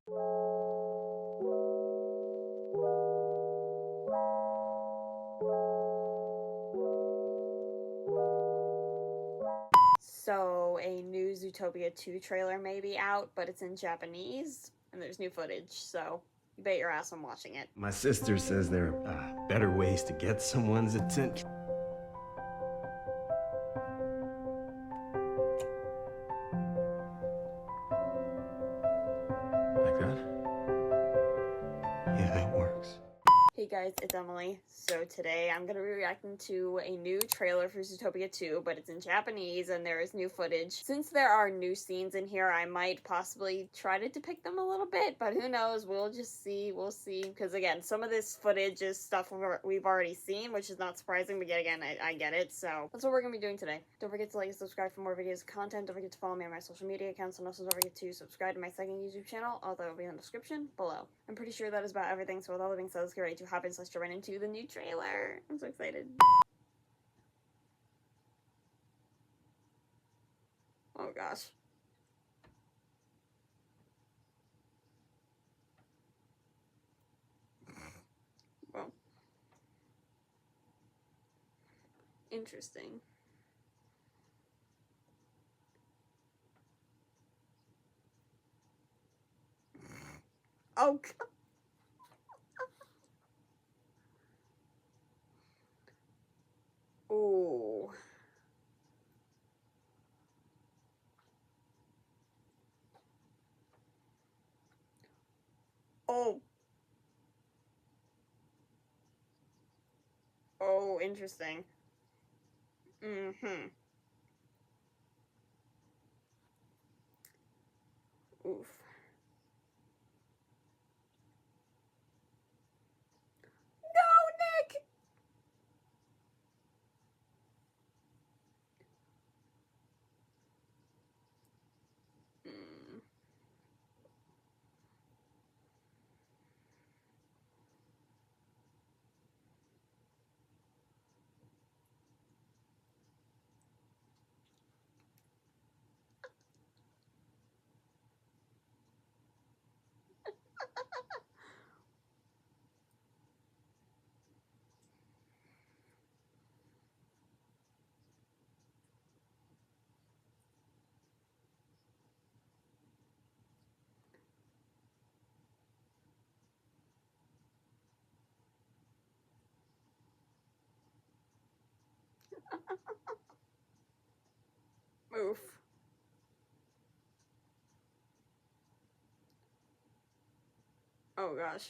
So, a new Zootopia 2 trailer may be out, but it's in Japanese, and there's new footage, so you bet your ass I'm watching it. My sister says there are better ways to get someone's attention. Like that? Yeah, that works. Hey guys, it's Emily. So today I'm going to be reacting to a new trailer for Zootopia 2, but it's in Japanese and there is new footage. Since there are new scenes in here, I might possibly try to depict them a little bit, but who knows, we'll just see, we'll see. Because again, some of this footage is stuff we've already seen, which is not surprising, but yet again, I get it, so that's what we're going to be doing today. Don't forget to like and subscribe for more videos and content. Don't forget to follow me on my social media accounts, and also don't forget to subscribe to my second YouTube channel, all that will be in the description below. I'm pretty sure that is about everything, so with all that being said, let's get ready to hop in / run into the new trailer. I'm so excited. Oh gosh. Well. Interesting. Oh god. Ooh. Oh. Oh, interesting. Mm-hmm. Oof. No, Nick! Mm. Oof. Oh gosh.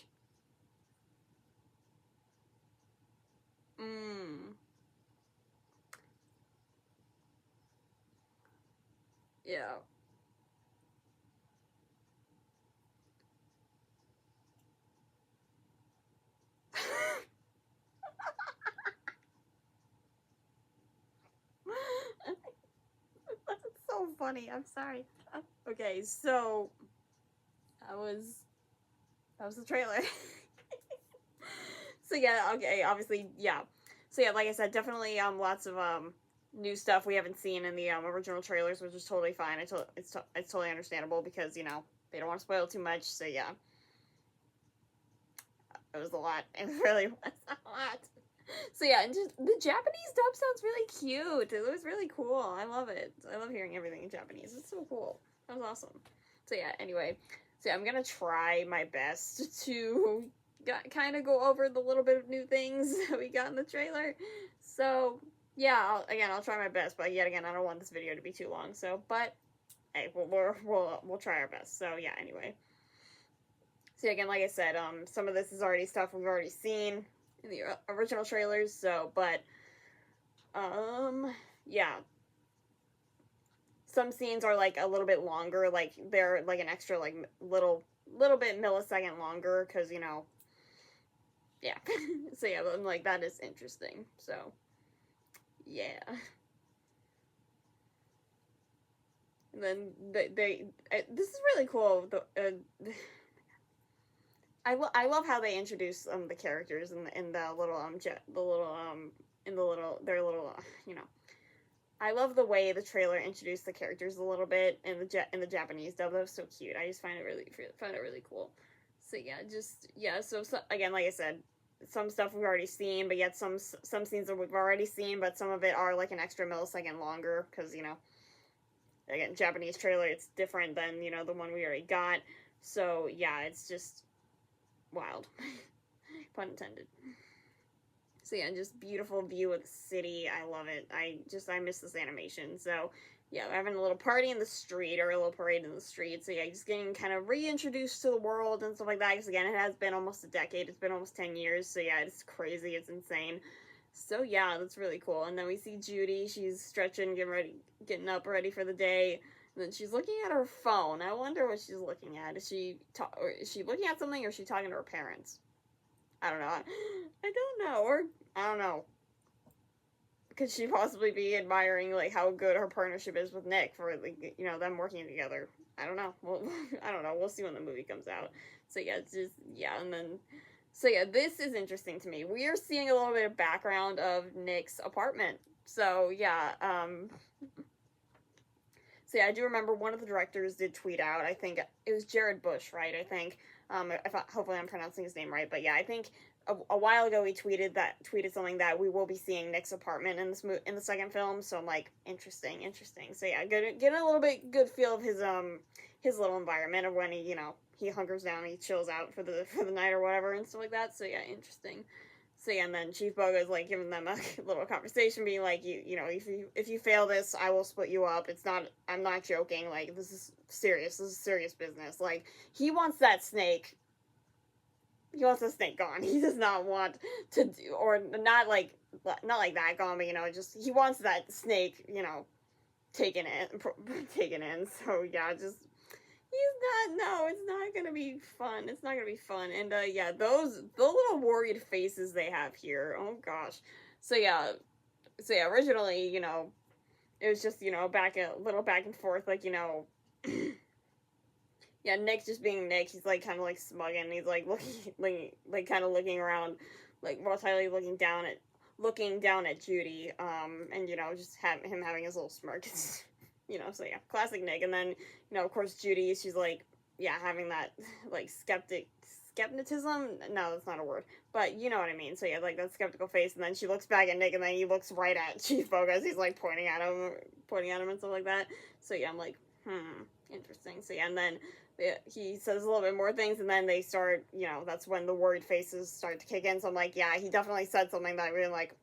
Mm. Yeah. That's so funny. I'm sorry. Okay, so that was the trailer. So yeah, okay, obviously, yeah. So yeah, like I said, definitely lots of new stuff we haven't seen in the original trailers, which is totally fine. It's totally understandable because, you know, they don't want to spoil too much. So yeah. It was a lot. It really was a lot. So yeah, and just the Japanese dub sounds really cute. It was really cool. I love it. I love hearing everything in Japanese. It's so cool. That was awesome. So yeah, anyway. So yeah, I'm gonna try my best to kind of go over the little bit of new things that we got in the trailer. So yeah, I'll try my best, but yet again, I don't want this video to be too long. So, but hey, we'll try our best. So yeah, anyway. So again, like I said, some of this is already stuff we've already seen in the original trailers. So, but yeah, some scenes are like a little bit longer. Like they're like an extra like little bit millisecond longer because, you know, yeah. So yeah, I'm like, that is interesting. So yeah. And then this is really cool. I love how they introduce the characters in the little their little, you know, I love the way the trailer introduced the characters a little bit in the Japanese dub. That was so cute. I just find it really cool. So yeah, so again, like I said, some stuff we've already seen, but yet some scenes that we've already seen, but some of it are like an extra millisecond longer because again, Japanese trailer, it's different than the one we already got. So yeah, it's just wild, pun intended. So yeah, just beautiful view of the city. I love it. I miss this animation. So yeah, we're having a little party in the street, or a little parade in the street. So yeah, just getting kind of reintroduced to the world and stuff like that. Because again, it has been almost a decade. It's been almost 10 years. So yeah, it's crazy. It's insane. So yeah, that's really cool. And then we see Judy. She's stretching, getting up, ready for the day. And then she's looking at her phone. I wonder what she's looking at. Is she looking at something, or is she talking to her parents? I don't know. I don't know. Or, I don't know. Could she possibly be admiring, like, how good her partnership is with Nick for, like, them working together? I don't know. Well, I don't know. We'll see when the movie comes out. So, yeah, it's just, yeah, and then... So, yeah, this is interesting to me. We are seeing a little bit of background of Nick's apartment. So, yeah, So, yeah, I do remember one of the directors did tweet out, I think it was Jared Bush, right, I think. Hopefully I'm pronouncing his name right, but yeah, I think a while ago he tweeted something that we will be seeing Nick's apartment in the second film. So I'm like, interesting. So yeah, get a little bit good feel of his little environment of when he hunkers down, he chills out for the night or whatever and stuff like that. So yeah, interesting. So yeah, and then Chief Boga is like giving them a little conversation, being like, if you fail this, I will split you up. I'm not joking. Like, this is serious. This is serious business. Like, he wants that snake. He wants the snake gone. He does not want to do, or not like that gone, but just he wants that snake, taken in. So yeah, just. It's not gonna be fun. It's not gonna be fun. And yeah, the little worried faces they have here. Oh gosh. So yeah, originally, it was just, a little back and forth, like, yeah, Nick just being Nick. He's like kind of like smug, and he's like looking, like kind of looking around, like while Tyler looking down at Judy, and just him having his little smirk. It's, so yeah, classic Nick. And then, of course, Judy, she's like, yeah, having that, like, skepticism? No, that's not a word. But you know what I mean. So yeah, like, that skeptical face, and then she looks back at Nick, and then he looks right at Chief Boga as he's, like, pointing at him and stuff like that. So yeah, I'm like, interesting. So yeah, and then he says a little bit more things, and then they start, that's when the worried faces start to kick in. So I'm like, yeah, he definitely said something that really, like,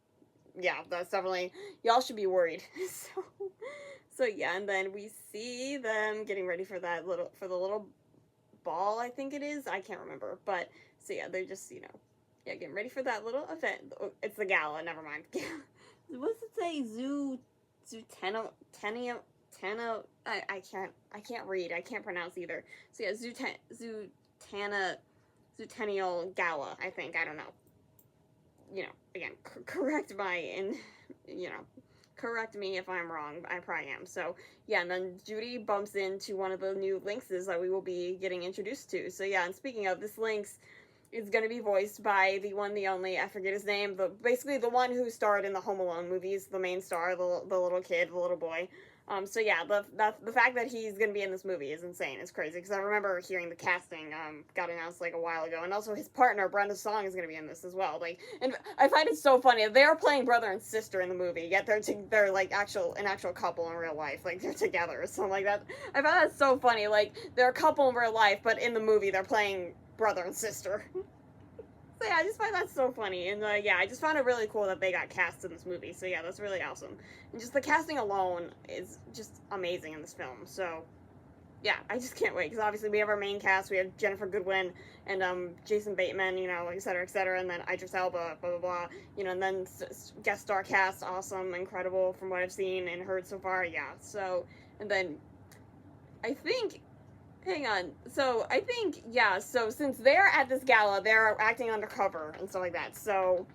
yeah, that's definitely, y'all should be worried. So yeah, and then we see them getting ready for the little ball, I think it is. I can't remember. But, so yeah, they're just, yeah, getting ready for that little event. It's the gala, never mind. What's it say? Zootopia? I can't read. I can't pronounce either. So yeah, Zootennial Gala, I think. I don't know. Again, correct me if I'm wrong. I probably am. So yeah, and then Judy bumps into one of the new Lynxes that we will be getting introduced to. So yeah, and speaking of, this Lynx is going to be voiced by the one, the only, I forget his name, basically the one who starred in the Home Alone movies, the main star, the little kid, the little boy. So yeah, the fact that he's gonna be in this movie is insane. It's crazy, because I remember hearing the casting got announced like a while ago, and also his partner Brenda Song is gonna be in this as well. Like, and I find it so funny. They are playing brother and sister in the movie, yet they're like an actual couple in real life. Like, they're together, so like that. I found that so funny. Like, they're a couple in real life, but in the movie they're playing brother and sister. So yeah, I just find that so funny, and yeah, I just found it really cool that they got cast in this movie. So yeah, that's really awesome, and just the casting alone is just amazing in this film. So yeah, I just can't wait, because obviously we have our main cast. We have Jennifer Goodwin and Jason Bateman, et cetera, and then Idris Elba, blah blah blah, and then guest star cast, awesome, incredible from what I've seen and heard so far. Yeah, so, and then I think. Hang on. So, I think, yeah, so since they're at this gala, they're acting undercover and stuff like that. So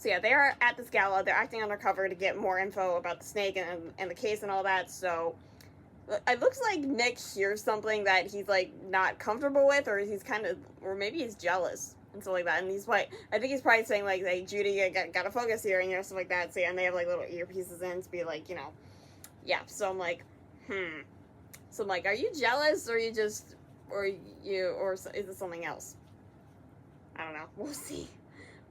yeah, they're at this gala, they're acting undercover to get more info about the snake and the case and all that. So, it looks like Nick hears something that he's, like, not comfortable with, or he's kind of, or maybe he's jealous. and stuff like that. And he's like, I think he's probably saying like, hey, Judy, you gotta focus here, and stuff like that. So yeah, and they have like little earpieces in to be like, yeah. So I'm like, So I'm like, are you jealous, or is it something else? I don't know. We'll see.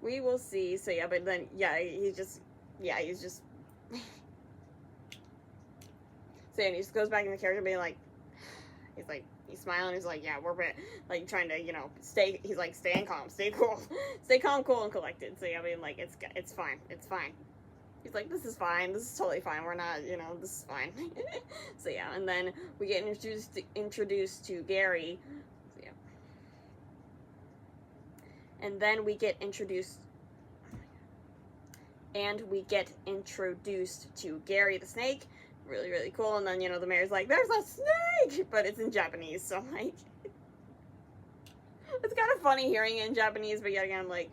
We will see. So yeah, but then yeah, he's just. So and he just goes back in the character being like, he's smiling, he's like, yeah, we're like trying to, he's like, staying calm, stay cool, stay calm, cool, and collected. So yeah, I mean, like, it's fine. He's like, this is fine, this is totally fine, we're not, this is fine. So yeah, and then we get introduced to Gary. So yeah. And then we get introduced to Gary the snake. Really, really cool. And then, the mayor's like, there's a snake! But it's in Japanese, so, like, it's kind of funny hearing it in Japanese, but yet again, I'm like,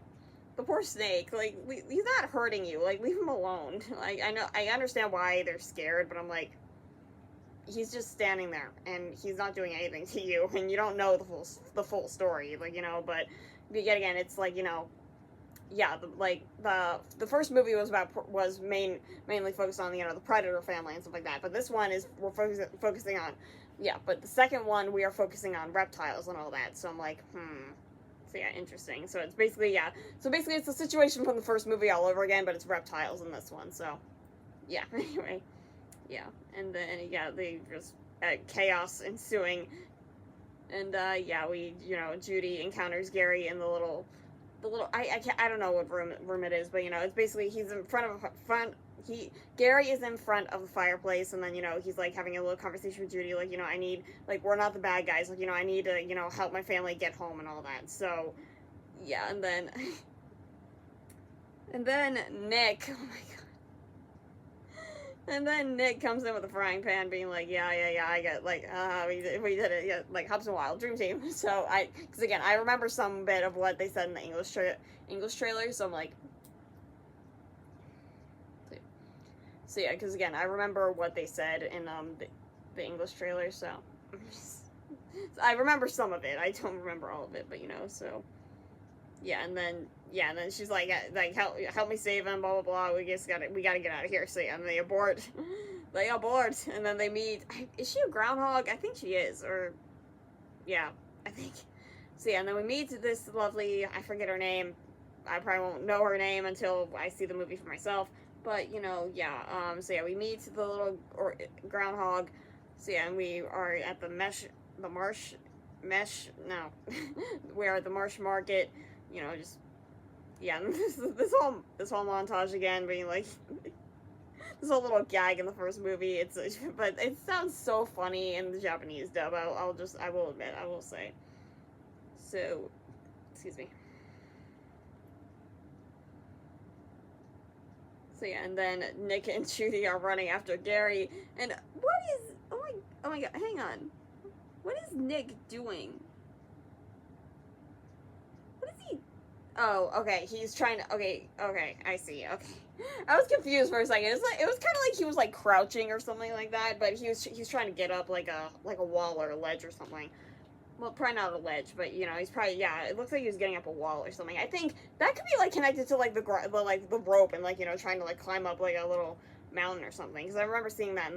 the poor snake, like, he's not hurting you, like, leave him alone. Like, I understand why they're scared, but I'm like, he's just standing there, and he's not doing anything to you, and you don't know the full story, like, but yet again, it's like, yeah, the first movie was mainly focused on the Predator family and stuff like that, but this one we're focusing on, yeah, but the second one we are focusing on reptiles and all that. So I'm like, so yeah, interesting. So it's basically it's a situation from the first movie all over again, but it's reptiles in this one. So yeah, anyway, yeah, and then yeah, they just chaos ensuing, and yeah, we Judy encounters Gary in the little I don't know what room it is, but it's basically he's in Gary is in front of the fireplace, and then he's like having a little conversation with Judy, like I need, like, we're not the bad guys, like I need to help my family get home and all that. So yeah, and then Nick, oh my god. And then Nick comes in with a frying pan, being like, yeah, I get, like, we did it, yeah, like, Hobbs and Wild, Dream Team. So, because again, I remember some bit of what they said in the English trailer, so I'm like, so yeah, because again, I remember what they said in, the English trailer, so I remember some of it, I don't remember all of it, but, so, yeah, and then she's like help me save him, blah blah blah. We gotta get out of here. So yeah, and they abort, and then they meet. Is she a groundhog? I think she is, or yeah, I think. So yeah, and then we meet this lovely, I forget her name. I probably won't know her name until I see the movie for myself. But yeah. So yeah, we meet the little groundhog. So yeah, and we are at the marsh. We're at the marsh market. Just, yeah, this whole montage again being like, this whole little gag in the first movie, but it sounds so funny in the Japanese dub, I will admit, I will say. So, excuse me. So yeah, and then Nick and Judy are running after Gary, and oh my god, hang on. What is Nick doing? Oh, okay, he's trying to, okay, I see, okay. I was confused for a second. It was kind of like he was, like, crouching or something like that, but he's trying to get up, like a wall or a ledge or something. Well, probably not a ledge, but, he's probably, yeah, it looks like he was getting up a wall or something. I think that could be, like, connected to, like, the rope and, like, trying to, like, climb up, like, a little mountain or something, because I remember seeing that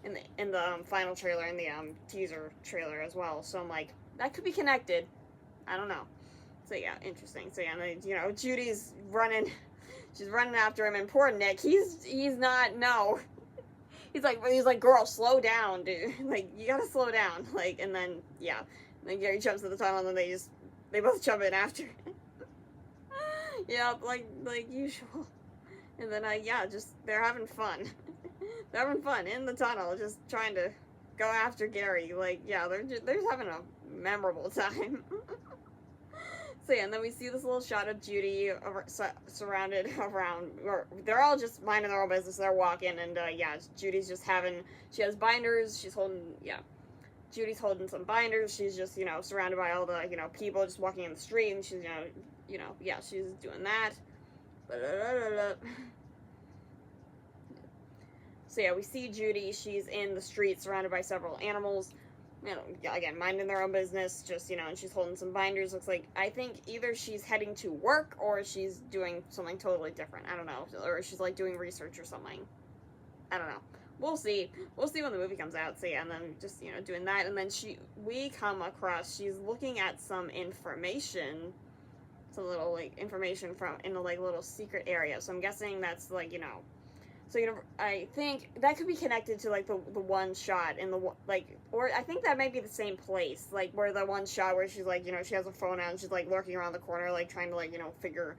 in the final trailer, in the, teaser trailer as well, so I'm like, that could be connected. I don't know. So yeah, interesting. So yeah, and Judy's running, she's running after him, and poor Nick, he's not, no. He's like, girl, slow down, dude. Like, you gotta slow down. Like, and then, yeah. And then Gary jumps in the tunnel, and then they both jump in after. Yeah, like usual. And then, yeah, they're having fun. They're having fun in the tunnel, just trying to go after Gary. Like, yeah, they're just having a memorable time. So yeah, and then we see this little shot of Judy surrounded around, or they're all just minding their own business. They're walking, and yeah, Judy's just she has binders. She's holding, yeah, Judy's holding some binders. She's just, surrounded by all the, people just walking in the street, and she's, yeah, she's doing that. So yeah, we see Judy. She's in the street, surrounded by several animals. you know, yeah, again, minding their own business, just, you know, and she's holding some binders. Looks like, I think either she's heading to work or she's doing something totally different. I don't know. Or she's, like, doing research or something. I don't know. We'll see. We'll see when the movie comes out. So, yeah, and then just, you know, doing that. And then we come across, she's looking at some information. Some little, like, information from, in a, like, little secret area. So I'm guessing that's, like, you know, so, you know, I think that could be connected to, like, the one shot in the, like, or I think that might be the same place, like, where the one shot where she's, like, you know, she has a phone out and she's, like, lurking around the corner, like, trying to, like, you know, figure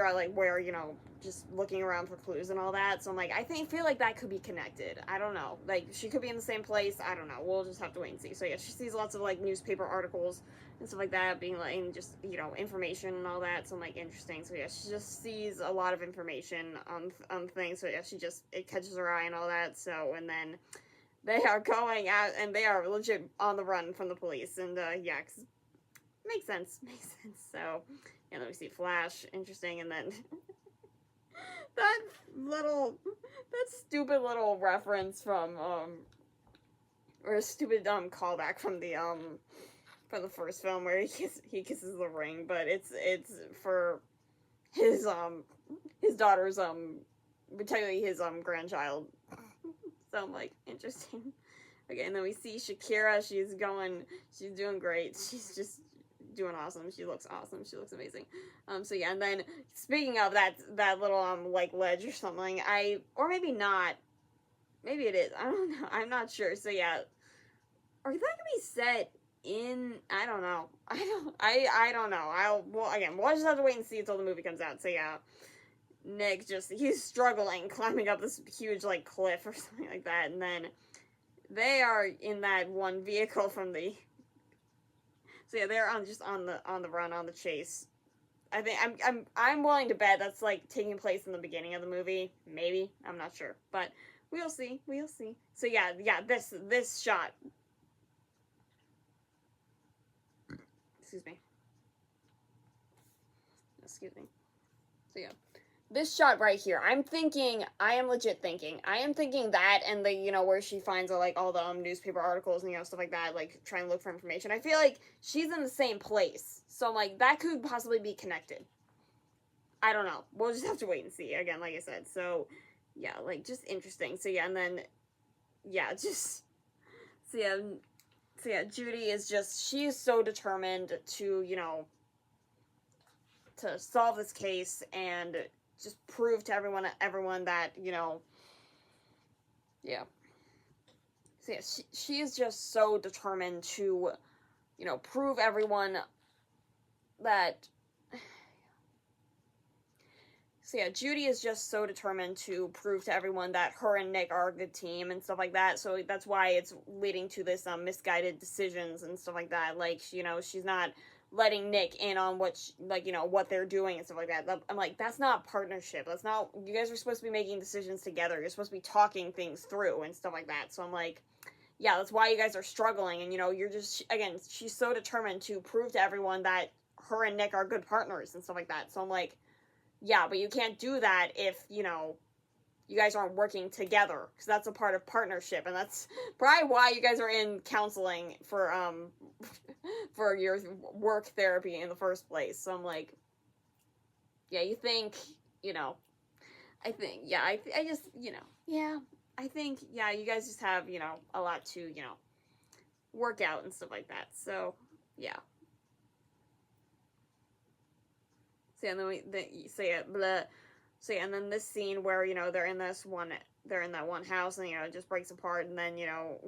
out, like, where, you know, just looking around for clues and all that. So I'm, like, feel like that could be connected. I don't know. Like, she could be in the same place. I don't know. We'll just have to wait and see. So, yeah, she sees lots of, like, newspaper articles and stuff like that, being, like, and just, you know, information and all that. So I'm, like, interesting. So, yeah, she just sees a lot of information on things. So, yeah, it catches her eye and all that. So, and then they are going out, and they are legit on the run from the police. And, yeah, 'cause makes sense. So, yeah, let me see. Flash, interesting, and then that stupid little reference from, or a stupid, callback from the first film where he kisses the ring, but it's for his daughter's, technically his, grandchild. So I'm, like, interesting. Okay, and then we see Shakira. She's doing great. She's just doing awesome. She looks awesome. She looks amazing. So yeah, and then speaking of that little like ledge or something, or maybe not. Maybe it is. I don't know. I'm not sure. So yeah, or that could be set in. I don't know. I don't know. We'll just have to wait and see until the movie comes out. So yeah, Nick he's struggling climbing up this huge like cliff or something like that, and then they are in that one vehicle from the. So yeah, they're on the run, on the chase. I think I'm willing to bet that's like taking place in the beginning of the movie. Maybe, I'm not sure, but we'll see. So yeah, this shot. Excuse me. So yeah, this shot right here. I am legit thinking. I am thinking that, and the, you know, where she finds like all the newspaper articles and, you know, stuff like that, like trying to look for information. I feel like she's in the same place, so like that could possibly be connected. I don't know. We'll just have to wait and see. Again, like I said. So yeah, like just interesting. So yeah, and then yeah, just so yeah, Judy is she is so determined to, you know, to solve this case and just prove to everyone that, you know, yeah. So yeah, she is just so determined to, you know, prove everyone that. So yeah, Judy is just so determined to prove to everyone that her and Nick are a good team and stuff like that. So that's why it's leading to this misguided decisions and stuff like that. Like, you know, she's not letting Nick in on like, you know, what they're doing and stuff like that. I'm like, that's not partnership. That's not, you guys are supposed to be making decisions together. You're supposed to be talking things through and stuff like that. So I'm like, yeah, that's why you guys are struggling. And, you know, you're just, again, she's so determined to prove to everyone that her and Nick are good partners and stuff like that. So I'm like, yeah, but you can't do that if, you know, you guys aren't working together, because that's a part of partnership, and that's probably why you guys are in counseling for for your work therapy in the first place. So I'm like, yeah, you think, you know, I think, yeah, I just, you know, yeah, I think, yeah, you guys just have, you know, a lot to, you know, work out and stuff like that. So yeah. So yeah, and then and then this scene where, you know, they're in that one house, and, you know, it just breaks apart, and then, you know,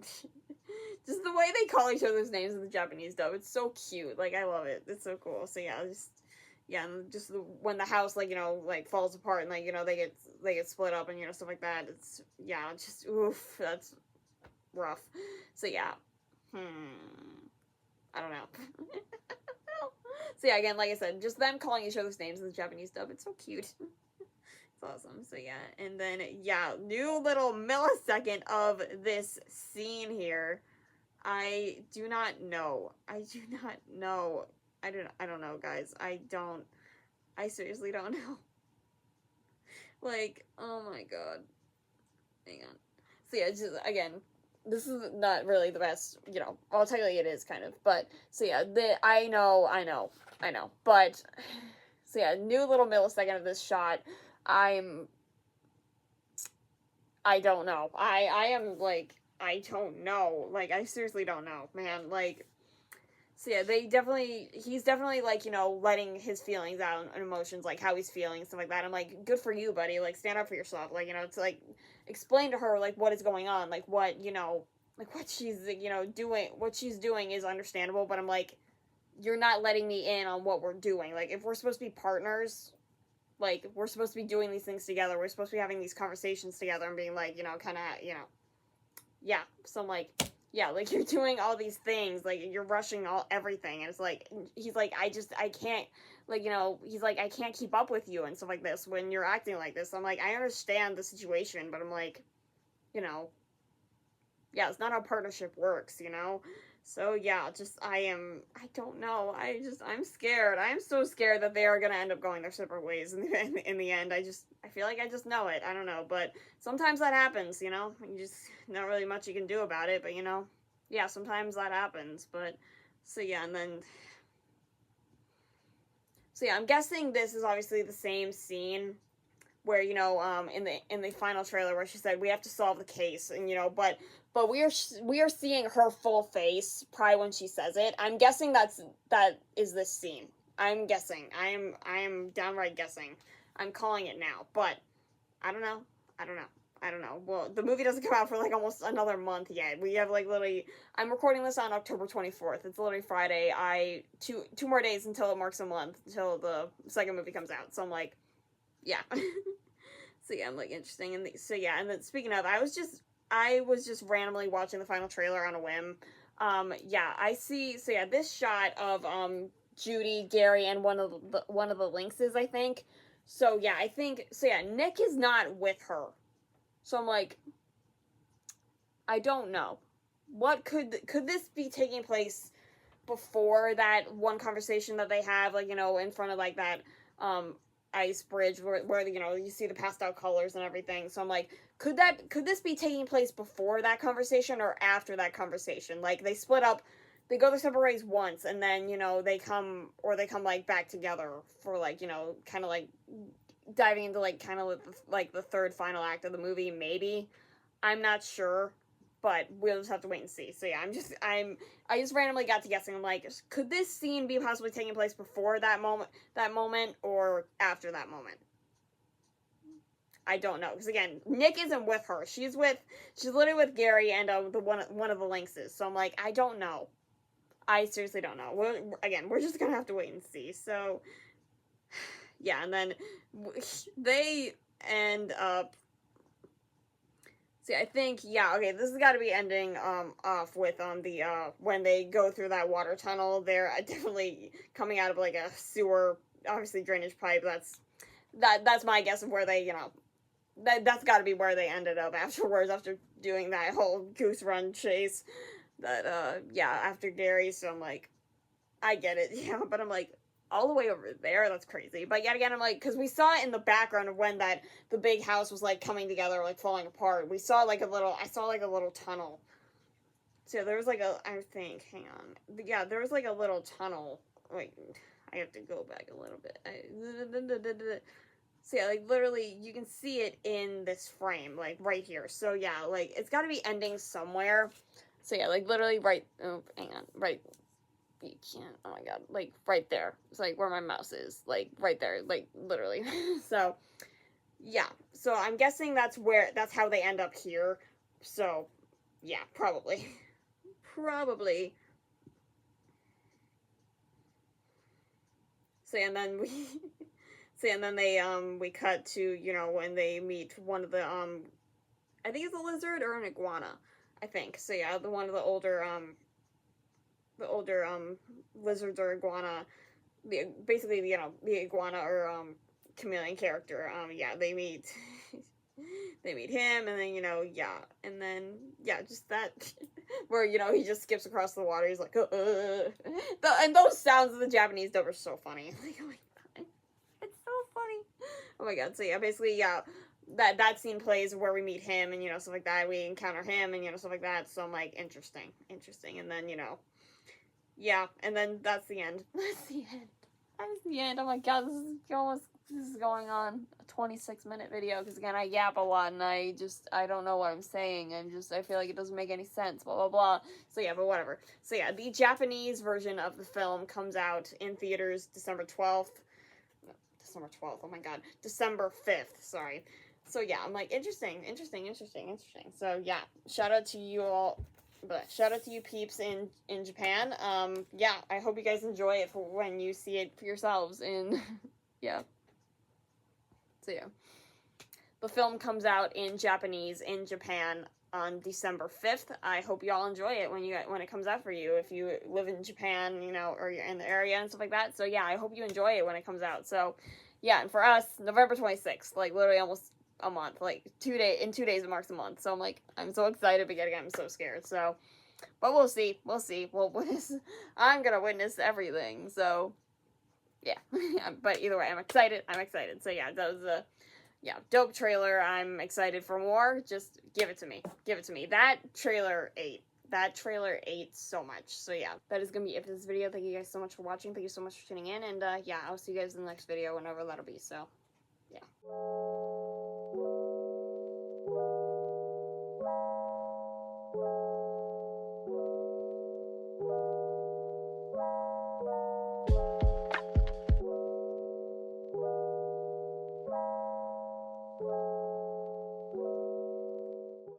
just the way they call each other's names in the Japanese dub, it's so cute. Like, I love it. It's so cool. So yeah, and just when the house, like, you know, like falls apart, and, like, you know, they get split up, and, you know, stuff like that. It's, yeah, just oof, that's rough. So yeah, I don't know. So yeah, again, like I said, just them calling each other's names in the Japanese dub, it's so cute. It's awesome. So yeah, and then, yeah, new little millisecond of this scene here. I do not know. I don't know, guys. I seriously don't know. Like, oh my god. Hang on. So yeah, just, again, this is not really the best, you know, well, technically it is kind of, but, so yeah, I know, but, so yeah, new little millisecond of this shot, I don't know, I am, like, I don't know, like, I seriously don't know, man, like, so yeah, he's definitely, like, you know, letting his feelings out and emotions, like, how he's feeling and stuff like that. I'm like, good for you, buddy, like, stand up for yourself, like, you know, it's like, explain to her, like, what is going on, like, what, you know, like, what she's, you know, what she's doing is understandable, but I'm like, you're not letting me in on what we're doing, like, if we're supposed to be partners, like, we're supposed to be doing these things together, we're supposed to be having these conversations together and being, like, you know, kind of, you know, yeah, so I'm like, yeah, like, you're doing all these things, like, you're rushing everything, and it's like, he's like, I can't, like, you know, he's like, I can't keep up with you and stuff like this when you're acting like this. I'm like, I understand the situation, but I'm like, you know, yeah, it's not how partnership works, you know? So, yeah, just, I don't know, I'm scared. I am so scared that they are gonna end up going their separate ways in the end. I feel like I just know it. I don't know, but sometimes that happens, you know? You just, not really much you can do about it, but, you know, yeah, sometimes that happens, but, so, yeah, and then, so, yeah, I'm guessing this is obviously the same scene where, you know, in the final trailer where she said, we have to solve the case, and, you know, but we are seeing her full face probably when she says it. I'm guessing that is this scene. I'm guessing. I am downright guessing. I'm calling it now, but I don't know. Well, the movie doesn't come out for, like, almost another month yet. We have, like, literally, I'm recording this on October 24th. It's literally Friday. Two more days until it marks a month, until the second movie comes out. So I'm like, yeah. So yeah, I'm like, interesting. And so yeah, and then speaking of, I was just randomly watching the final trailer on a whim. Yeah, I see. So yeah, this shot of Judy, Gary, and one of the Lynxes, I think. So yeah, I think, so yeah, Nick is not with her. So I'm like, I don't know. What could this be taking place before that one conversation that they have, like, you know, in front of, like, that ice bridge where you know, you see the pastel colors and everything. So I'm like, could this be taking place before that conversation or after that conversation? Like, they split up, they go their separate ways once, and then, you know, they come like back together for, like, you know, kind of like diving into, like, kind of like the third final act of the movie, maybe. I'm not sure, but we'll just have to wait and see. So yeah, I just randomly got to guessing. I'm like, could this scene be possibly taking place before that moment, or after that moment? I don't know, because again, Nick isn't with her. She's literally with Gary and the one of the Lynxes. So I'm like, I don't know. I seriously don't know. We're just gonna have to wait and see. So yeah, and then they end up. See, I think, yeah, okay, this has got to be ending off with the when they go through that water tunnel. They're definitely coming out of, like, a sewer, obviously drainage pipe. That's my guess of where they, you know, that's got to be where they ended up afterwards, after doing that whole goose run chase. Yeah, after Gary. So I'm like, I get it, yeah, but I'm like, all the way over there, that's crazy. But yet again, I'm like, because we saw it in the background of when the big house was, like, coming together, like, falling apart. I saw like a little tunnel. So there was, like, I think, hang on. Yeah, there was, like, a little tunnel. Wait, I have to go back a little bit. So yeah, like, literally, you can see it in this frame, like, right here. So yeah, like, it's got to be ending somewhere. So yeah, like, literally right, oh, hang on, right, you can't, oh my god, like, right there. It's, like, where my mouse is, like, right there, like, literally. So, yeah. So, I'm guessing that's how they end up here. So, yeah, probably. Probably. So, and then we cut to, you know, when they meet one of the, I think it's a lizard or an iguana, I think. So, yeah, one of the older lizards or iguana, basically, you know, the iguana or chameleon character, yeah, they meet him, and then, you know, yeah, and then, yeah, just that where, you know, he just skips across the water. He's like, and those sounds of the Japanese dub are so funny. Like, oh my god, it's so funny. Oh my god. So yeah, basically, yeah, that scene plays where we meet him and, you know, stuff like that. We encounter him and, you know, stuff like that. So I'm like, interesting. And then, you know, yeah, and then that's the end. That's the end. That's the end. Oh my god, this is going on a 26-minute video, because again, I yap a lot, and I don't know what I'm saying, and I feel like it doesn't make any sense, blah, blah, blah. So yeah, but whatever. So yeah, the Japanese version of the film comes out in theaters December 12th. December 12th, oh my god. December 5th, sorry. So yeah, I'm like, interesting. So yeah, shout out to you all. But shout out to you peeps in Japan. Yeah, I hope you guys enjoy it for when you see it for yourselves in, yeah. So yeah. The film comes out in Japanese in Japan on December 5th. I hope you all enjoy it when it comes out for you. If you live in Japan, you know, or you're in the area and stuff like that. So yeah, I hope you enjoy it when it comes out. So yeah, and for us, November 26th, like literally almost a month, like in 2 days it marks a month. So I'm like, I'm so excited, but yet again, I'm so scared. So, but we'll see. We'll witness. I'm gonna witness everything. So yeah, but either way, I'm excited. So yeah, that was a dope trailer. I'm excited for more. Just give it to me. That trailer ate so much. So yeah, that is gonna be it for this video. Thank you guys so much for watching. Thank you so much for tuning in, and yeah, I'll see you guys in the next video whenever that'll be. So yeah.